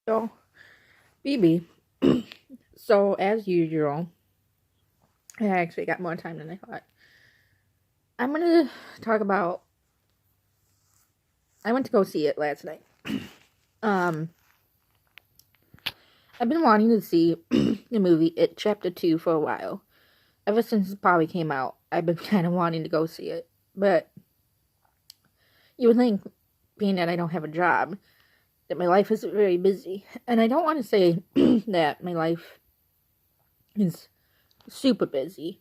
So, BB. So, as usual, I actually got more time than I thought. I'm gonna talk about. I went to go see it last night. Um, I've been wanting to see the movie It Chapter 2 for a while. Ever since it probably came out, I've been kind of wanting to go see it. But you would think, being that I don't have a job, that my life is very busy. And I don't want to say that my life is super busy.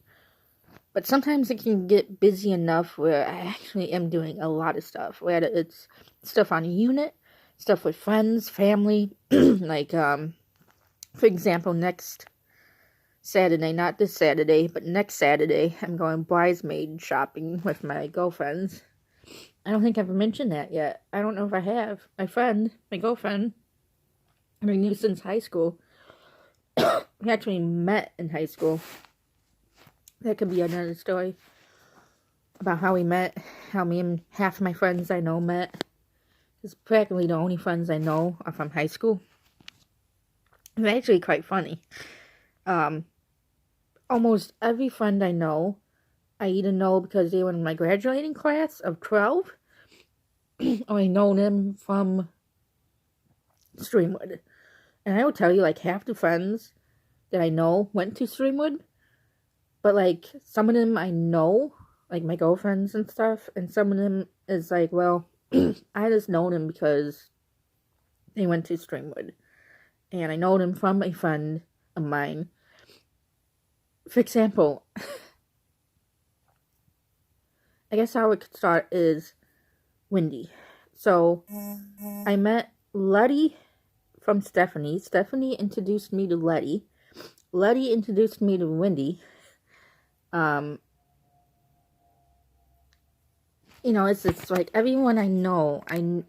But sometimes it can get busy enough where I actually am doing a lot of stuff. Whether it's stuff on a unit, stuff with friends, family. Like, for example, next Saturday, not this Saturday, but next Saturday, I'm going bridesmaid shopping with my girlfriends. I don't think I've mentioned that yet. I don't know if I have. My girlfriend, I knew since high school. We actually met in high school. That could be another story about how we met, how me and half of my friends I know met. It's practically the only friends I know are from high school. It's actually quite funny. Almost every friend I know, I either know because they were in my graduating class of 12, or I know them from Streamwood. And I will tell you, like, half the friends that I know went to Streamwood, but, like, some of them I know, like my girlfriends and stuff, and some of them is like, well, I just know them because they went to Streamwood. And I know them from a friend of mine. For example, I guess how it could start is Wendy. So, I met Letty from Stephanie. Stephanie introduced me to Letty. Letty introduced me to Wendy. It's like everyone I know, I'm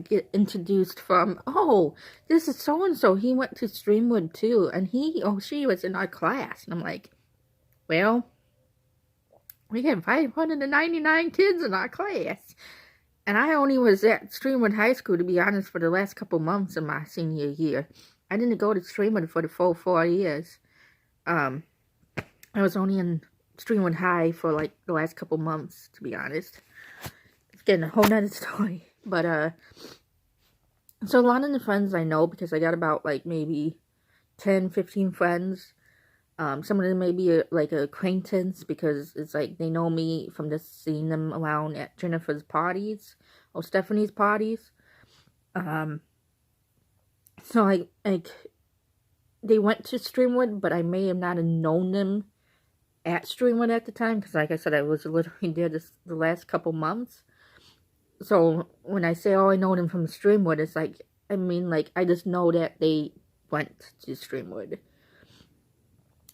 get introduced from, oh, this is so and so. He went to Streamwood too, and she was in our class. And I'm like, well, we have 599 kids in our class. And I only was at Streamwood High School, to be honest, for the last couple months of my senior year. I didn't go to Streamwood for the full 4 years. I was only in Streamwood High for like the last couple months, to be honest. It's getting a whole nother story. But, so a lot of the friends I know, because I got about like maybe 10, 15 friends. Some of them may be like acquaintance because it's like they know me from just seeing them around at Jennifer's parties or Stephanie's parties. So like they went to Streamwood, but I may have not have known them at Streamwood at the time because, like I said, I was literally there the last couple months. So when I say, oh, I know them from Streamwood, it's like, I mean, like, I just know that they went to Streamwood.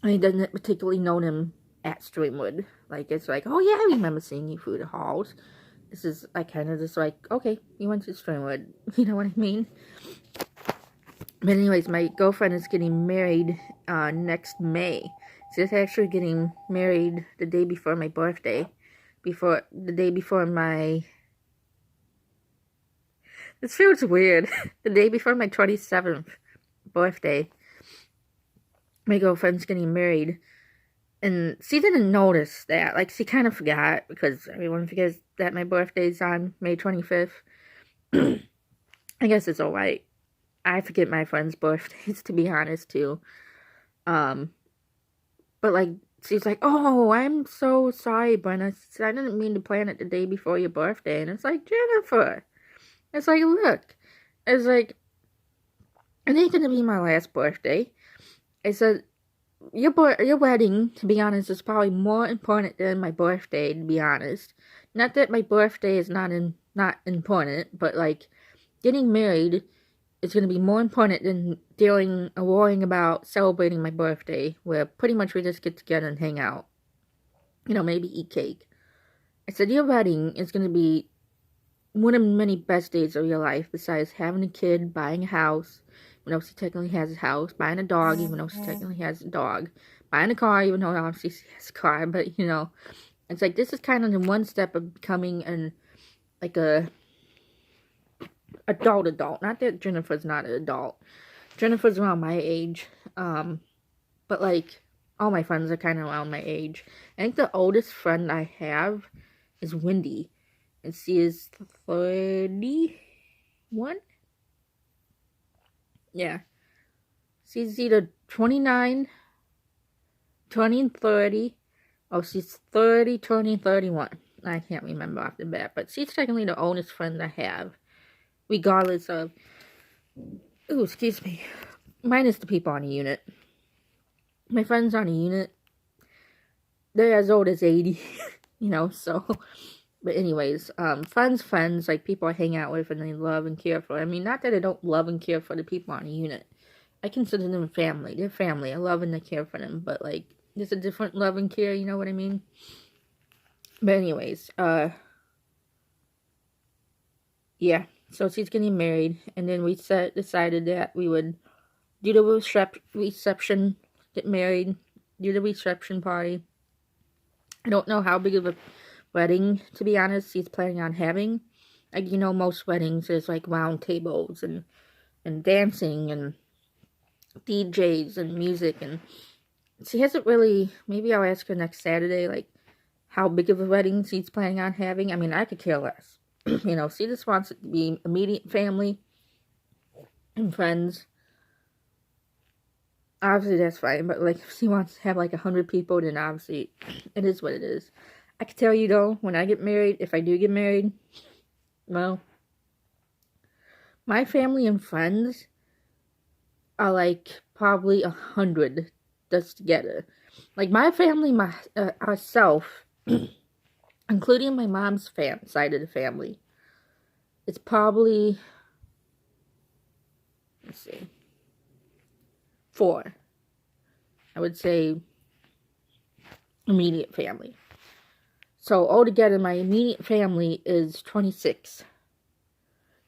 I didn't particularly know them at Streamwood. Like, it's like, oh yeah, I remember seeing you through the halls. This is, I kind of just like, okay, you went to Streamwood. You know what I mean? But anyways, my girlfriend is getting married next May. She's actually getting married the day before my birthday. The day before my... This feels weird. The day before my 27th birthday. My girlfriend's getting married. And she didn't notice that. Like, she kind of forgot, because everyone forgets that my birthday's on May 25th. I guess it's alright. I forget my friends' birthdays, to be honest, too. But, like, she's like, oh, I'm so sorry, Brenna. I didn't mean to plan it the day before your birthday. And it's like, Jennifer. It's like, look. It's like, it ain't gonna be my last birthday. I said, your wedding, to be honest, is probably more important than my birthday, to be honest. Not that my birthday is not important, but, like, getting married is going to be more important than worrying about celebrating my birthday, where pretty much we just get together and hang out. Maybe eat cake. I said, your wedding is going to be one of the many best days of your life, besides having a kid, buying a house, even though she technically has a house, buying a dog, even though she technically has a dog, buying a car, even though obviously she has a car, but, it's like, this is kind of the one step of becoming adult. Not that Jennifer's not an adult. Jennifer's around my age. But like all my friends are kind of around my age. I think the oldest friend I have is Wendy, and she is 31. Yeah, she's either 29, turning 30, or she's 30, turning 31. I can't remember off the bat, but she's technically the oldest friend I have, regardless of. Ooh, excuse me. Minus the people on the unit. My friends on the unit, they're as old as 80, so. But anyways, friends, like people I hang out with and they love and care for. I mean, not that I don't love and care for the people on the unit. I consider them family. They're family. I love and I care for them, but like, there's a different love and care, you know what I mean? But anyways, yeah. So she's getting married, and then we decided that we would do the reception, get married, do the reception party. I don't know how big of a wedding, to be honest, she's planning on having. Like, most weddings, there's like round tables and dancing and DJs and music, and she hasn't really. Maybe I'll ask her next Saturday, like, how big of a wedding she's planning on having. I mean, I could care less. She just wants it to be immediate family and friends. Obviously, that's fine, but like, if she wants to have like 100 people, then obviously, it is what it is. I can tell you though, when I get married, if I do get married, well, my family and friends are like probably 100 just together. Like my family, ourself, including my mom's side of the family, it's probably, let's see, 4. I would say immediate family. So altogether, my immediate family is 26.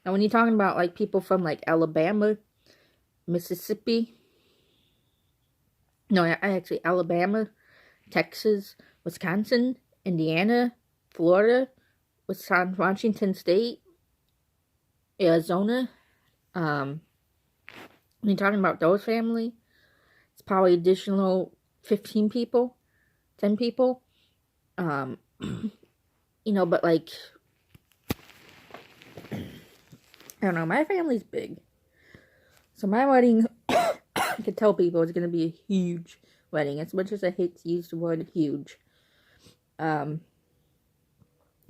Now, when you're talking about like people from like Alabama, Mississippi, no, actually Alabama, Texas, Wisconsin, Indiana, Florida, Washington State, Arizona, when you're talking about those family, it's probably additional 15 people, 10 people, but like, I don't know, my family's big. So my wedding, I can tell people it's going to be a huge wedding. As much as I hate to use the word huge. My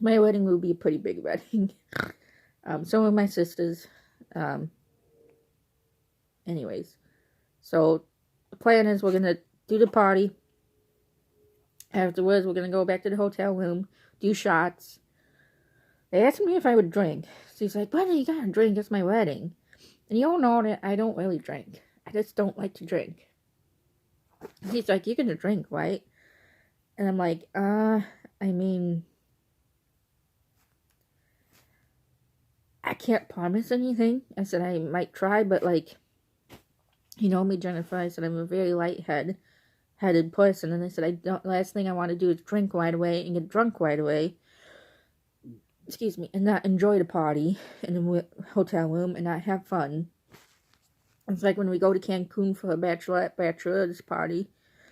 wedding will be a pretty big wedding. Some of my sisters. Anyways. So the plan is we're going to do the party. Afterwards, we're going to go back to the hotel room, do shots. They asked me if I would drink. She's like, "Buddy, you gotta drink. It's my wedding." And you all know that I don't really drink. I just don't like to drink. He's like, "You're gonna drink, right?" And I'm like, I mean, I can't promise anything. I said I might try, but like, you know me, Jennifer. I said I'm a very light-headed person, and I said last thing I want to do is drink right away and get drunk right away. Excuse me, and not enjoy the party in the hotel room and not have fun. It's like when we go to Cancun for a bachelor's party,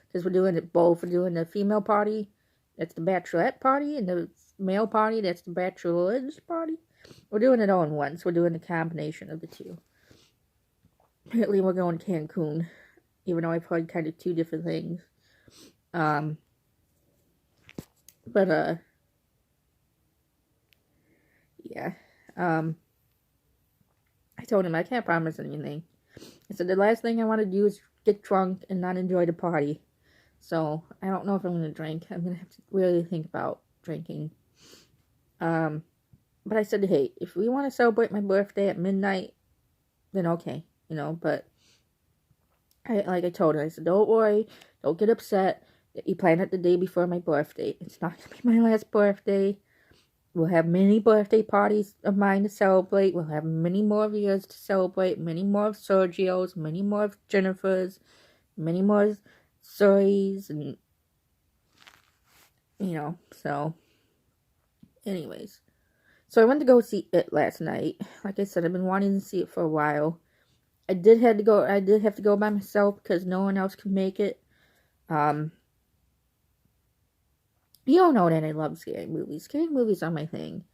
because we're doing it both. We're doing the female party, that's the bachelorette party, and the male party, that's the bachelor's party. We're doing it all in once. We're doing a combination of the two. Apparently, we're going to Cancun, even though I've heard kind of two different things. Yeah. I told him I can't promise anything. I said the last thing I want to do is get drunk and not enjoy the party. So I don't know if I'm going to drink. I'm going to have to really think about drinking. But I said, hey, if we want to celebrate my birthday at midnight, then okay, but I told her, I said, don't worry, don't get upset that you plan it the day before my birthday. It's not going to be my last birthday. We'll have many birthday parties of mine to celebrate. We'll have many more of yours to celebrate. Many more of Sergio's. Many more of Jennifer's. Many more Suri's. And, so. Anyways. So I went to go see it last night. Like I said, I've been wanting to see it for a while. I did have to go by myself because no one else could make it. You all know that I love scary movies. Scary movies are my thing.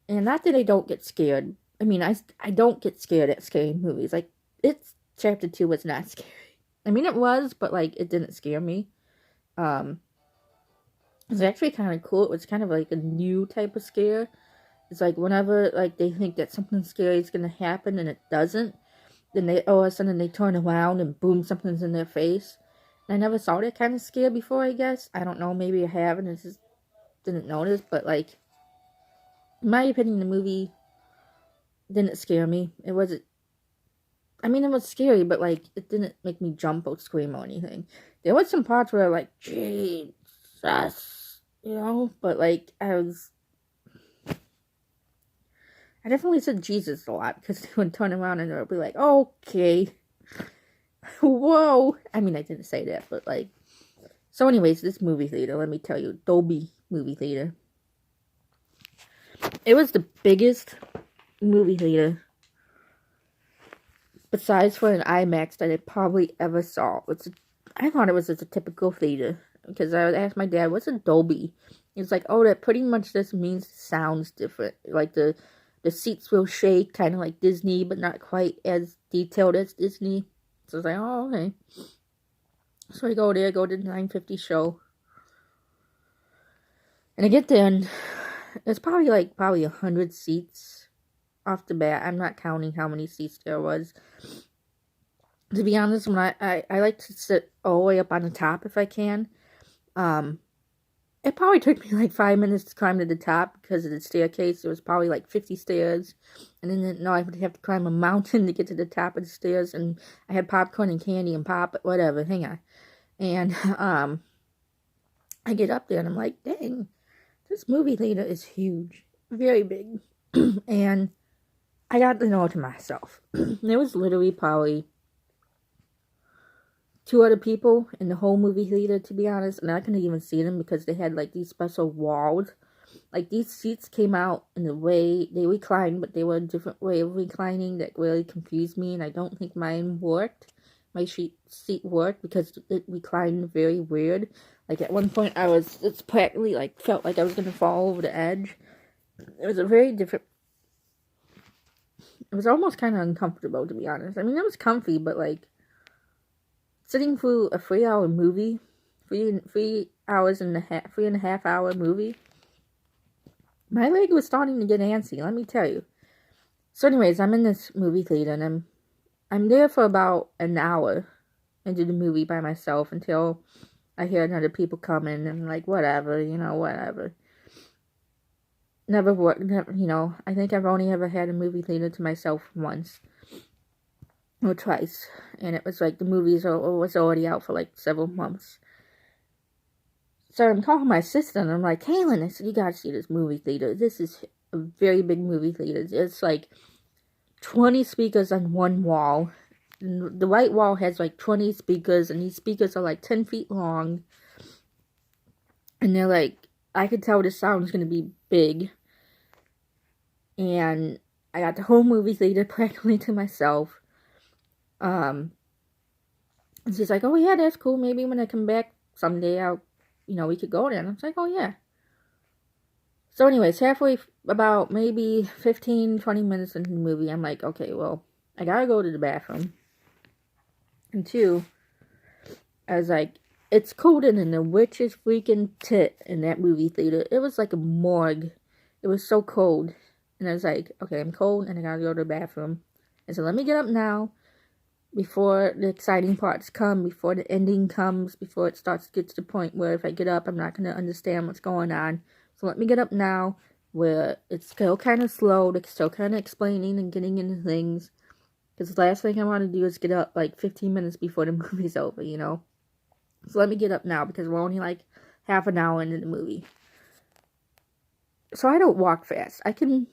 And not that I don't get scared. I mean, I don't get scared at scary movies. Like, it's Chapter 2 was not scary. I mean, it was, but, like, it didn't scare me. It was actually kind of cool. It was kind of like a new type of scare. It's like whenever, like, they think that something scary is going to happen and it doesn't, then all of a sudden they turn around and boom, something's in their face. And I never saw that kind of scare before, I guess. I don't know, maybe I have and I just didn't notice, but, like, in my opinion, the movie didn't scare me. It wasn't, I mean, it was scary, but, like, it didn't make me jump or scream or anything. There was some parts where, like, Jesus, you know, but, like, I definitely said Jesus a lot, because they would turn around and they would be like, okay, whoa. I mean, I didn't say that, but, like, so anyways, this movie theater, let me tell you, Dolby movie theater. It was the biggest movie theater, besides for an IMAX, that I probably ever saw. I thought it was just a typical theater, because I would ask my dad, what's a Dolby? He's like, oh, that pretty much just means it sounds different. Like, the seats will shake, kind of like Disney, but not quite as detailed as Disney. So I was like, oh, okay. So I go there, go to the 9:50 show. And I get there, and there's probably 100 seats off the bat. I'm not counting how many seats there was. To be honest, when I like to sit all the way up on the top if I can. It probably took me 5 minutes to climb to the top because of the staircase. There was probably 50 stairs. And then I would have to climb a mountain to get to the top of the stairs. And I had popcorn and candy and pop, whatever, hang on. And I get up there and I'm like, dang, this movie theater is huge. Very big. And I got to know to myself. There was literally probably 2 other people in the whole movie theater, to be honest, and I couldn't even see them because they had these special walls. These seats came out in the way they reclined, but they were a different way of reclining that really confused me, and I don't think mine worked. My seat worked because it reclined very weird. At one point it's practically felt like I was gonna fall over the edge. It was a very different. It was almost kind of uncomfortable, to be honest. I mean, it was comfy, but sitting through a 3-hour movie, 3.5 hour movie, my leg was starting to get antsy, let me tell you. So anyways, I'm in this movie theater, and I'm there for about an hour into the movie by myself until I hear other people come in, and whatever, whatever. Never worked, I think I've only ever had a movie theater to myself once. Or twice, and it was the movies was already out for several months. So I'm calling my sister, and I'm like, Kaylin, I said, you gotta see this movie theater. This is a very big movie theater. It's 20 speakers on one wall. And the right wall has 20 speakers, and these speakers are 10 feet long. And they're I could tell the sound's gonna be big. And I got the whole movie theater practically to myself. And she's like, oh yeah, that's cool. Maybe when I come back someday, we could go there. And I was like, oh yeah. So anyways, halfway, about maybe 15, 20 minutes into the movie, I'm like, okay, well, I gotta go to the bathroom. And 2, I was like, it's colder than the witch's freaking tit in that movie theater. It was like a morgue. It was so cold. And I was like, okay, I'm cold and I gotta go to the bathroom. And so let me get up now, before the exciting parts come, before the ending comes, before it starts to get to the point where if I get up, I'm not going to understand what's going on. So let me get up now, where it's still kind of slow, they're still kind of explaining and getting into things. Because the last thing I want to do is get up 15 minutes before the movie's over, So let me get up now, because we're only half an hour into the movie. So I don't walk fast. I can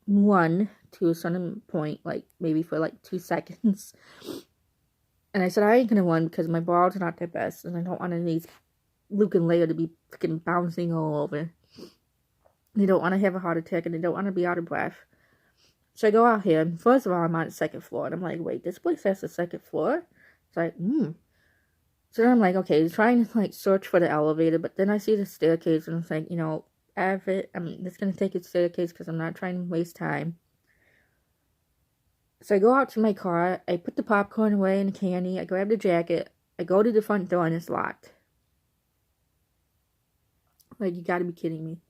run to a certain point, maybe for 2 seconds. And I said, I ain't gonna run because my balls are not the best, and I don't want any of these Luke and Leia to be freaking bouncing all over. They don't want to have a heart attack, and they don't want to be out of breath. So I go out here, and first of all, I'm on the second floor, and I'm like, wait, this place has a second floor? It's like, So then I'm like, okay, trying to like search for the elevator, but then I see the staircase, and it's like, I'm just gonna take a staircase because I'm not trying to waste time. So I go out to my car, I put the popcorn away and the candy, I grab the jacket, I go to the front door, and it's locked. Like, you gotta be kidding me.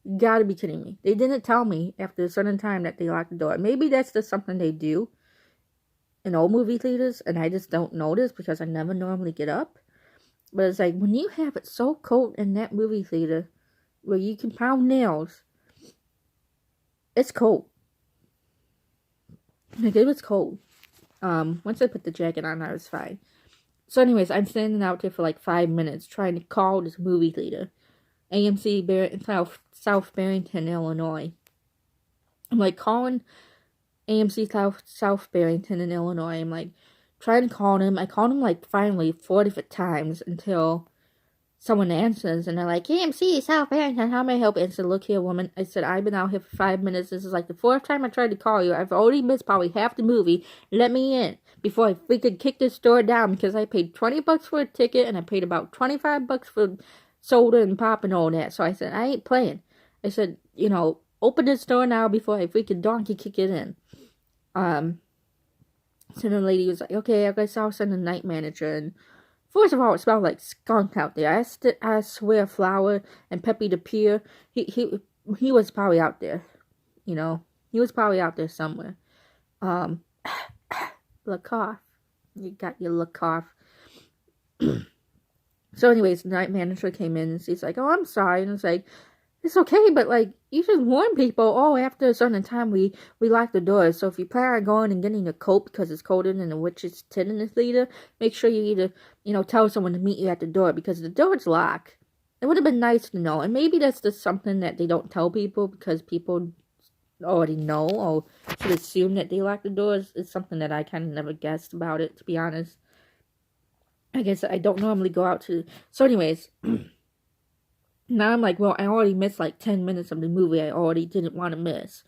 You gotta be kidding me. They didn't tell me after a certain time that they locked the door. Maybe that's just something they do in old movie theaters, and I just don't notice because I never normally get up. But it's like, when you have it so cold in that movie theater where you can pound nails, it's cold. Like, it was cold. Once I put the jacket on, I was fine. So anyways, I'm standing out there for like 5 minutes trying to call this movie theater. AMC South Barrington, Illinois. I'm like calling AMC South Barrington in Illinois. I'm like trying to call him. I called him like finally 4 different times until someone answers, and they're like, AMC South Barrington, how may I help you? I said, look here, woman. I said, I've been out here for 5 minutes. This is like the 4th time I tried to call you. I've already missed probably half the movie. Let me in before I freaking kick this door down, because I paid $20 for a ticket and I paid about $25 for soda and pop and all that. So I said, I ain't playing. I said, open this door now before I freaking donkey kick it in. So the lady was like, okay, I guess I'll send a night manager. And first of all, it smelled like skunk out there. I swear, Flower and Peppy the Peer, he was probably out there. He was probably out there somewhere. La cough. You got your la cough. So anyways, the night manager came in and she's like, oh, I'm sorry. And it's like, it's okay, but like, you should warn people, after a certain time we lock the doors. So if you plan on going and getting a coat because it's colder than the witch's tit in the theater, make sure you either, tell someone to meet you at the door because the door's locked. It would have been nice to know. And maybe that's just something that they don't tell people because people already know or should assume that they lock the doors. It's something that I kind of never guessed about it, to be honest. I guess I don't normally go out to... So anyways, now I'm like, well, I already missed like 10 minutes of the movie I already didn't want to miss.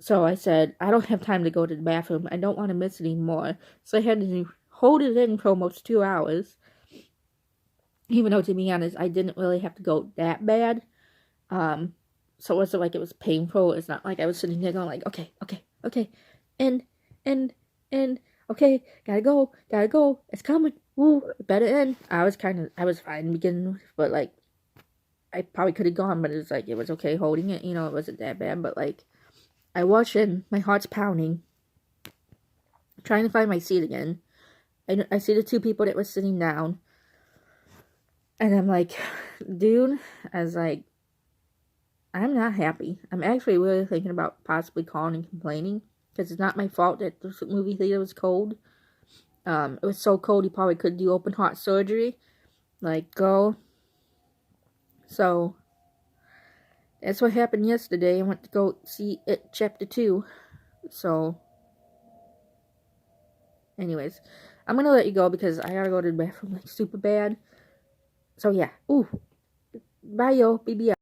So I said, I don't have time to go to the bathroom. I don't want to miss anymore. So I had to hold it in for almost 2 hours. Even though, to be honest, I didn't really have to go that bad. So it wasn't like it was painful. It's not like I was sitting there going like, okay. And, okay, gotta go. It's coming. Woo, better end. I was fine beginning, but like, I probably could have gone, but it was like, it was okay holding it, it wasn't that bad, but like, I watched it, my heart's pounding, trying to find my seat again. I see the 2 people that were sitting down, and I'm like, dude, I was like, I'm not happy. I'm actually really thinking about possibly calling and complaining, because it's not my fault that the movie theater was cold. It was so cold you probably could do open heart surgery. Like, go. So, that's what happened yesterday. I went to go see It Chapter 2. So, anyways, I'm gonna let you go because I gotta go to the bathroom like super bad. So, yeah. Ooh. Bye, yo. BBL.